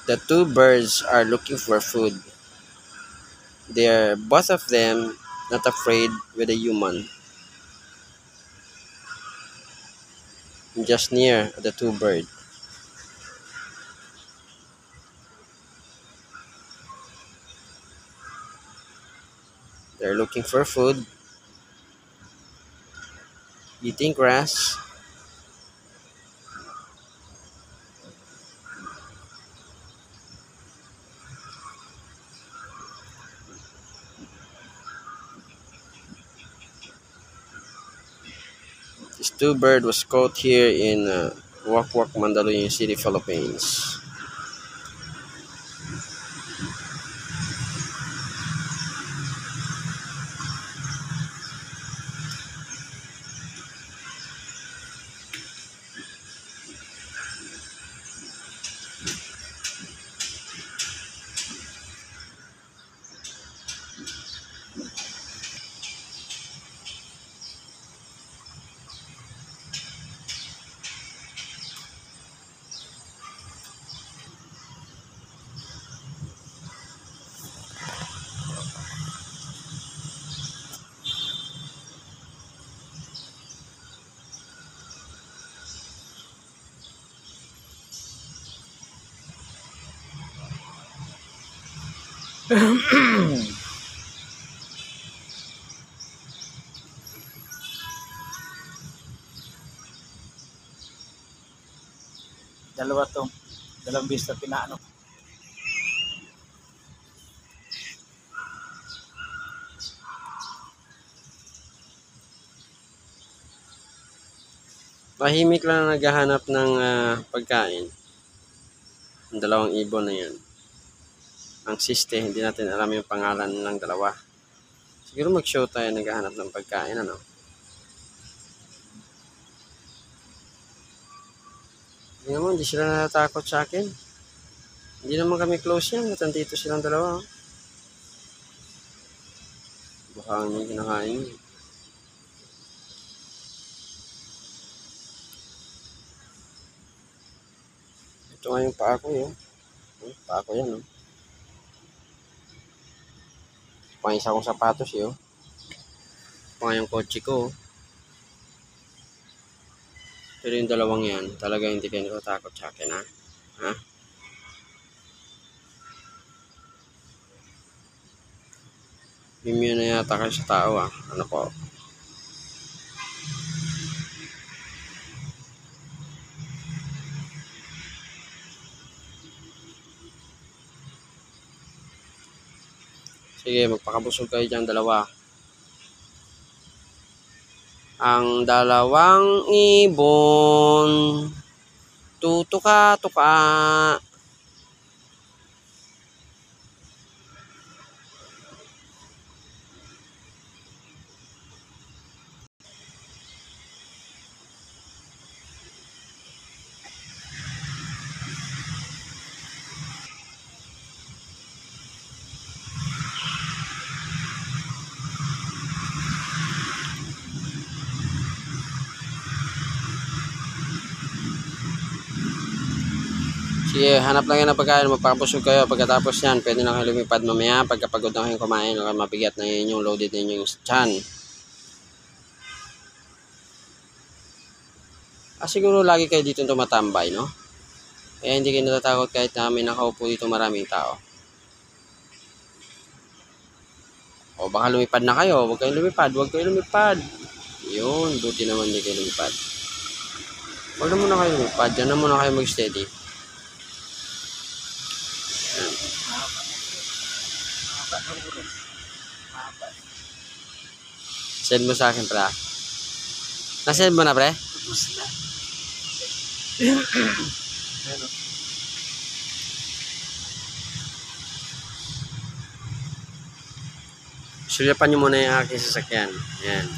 The two birds are looking for food. They're both of them not afraid with a human. Just near the two birds. They're looking for food, eating grass. This two bird was caught here in Wak Wak, Mandaluyong City, Philippines. Dalawa to. Dalawang beses na pinaano. Tahimik lang na naghahanap ng pagkain. Ang dalawang ibon na yan. Ang siste, hindi natin alam yung pangalan ng dalawa. Siguro mag-show tayo naghahanap ng pagkain, ano? Hindi naman, hindi sila natatakot sa akin. Hindi naman kami close yan. Natandito silang dalawa. Baka ang kinakain yun. Ito nga yung paa ko yun. Paa ko yan, no? Pangisa kong sapatos yun. Pang yung kotse ko. Pero yung dalawang yan, talaga hindi kayo natatakot sa akin, ha? Ha? Immune na yata kayo sa tao, ha? Ano po? Sige, magpakabusog kayo dyan, dalawa. Ang dalawang ibon, tutuka-tuka. Sige, hanap lang yan ng pagkain, magpapusog kayo. Pagkatapos yan, pwede na kayo lumipad mamaya. Pagkapagod na kayong kumain, o mabigat na yun yung loaded na yung tiyan. Siguro lagi kayo dito tumatambay, no? Kaya hindi kayo natatakot kahit na may nakaupo dito maraming tao. O baka lumipad na kayo, huwag kayong lumipad, huwag kayong lumipad. Yun, buti naman hindi kayo lumipad. Huwag na muna kayo lumipad, dyan na muna kayo mag-steady. Send mo sa akin, pre. Na-send mo na, pre? Sulyapan nyo muna yung aking sasakyan. Yan.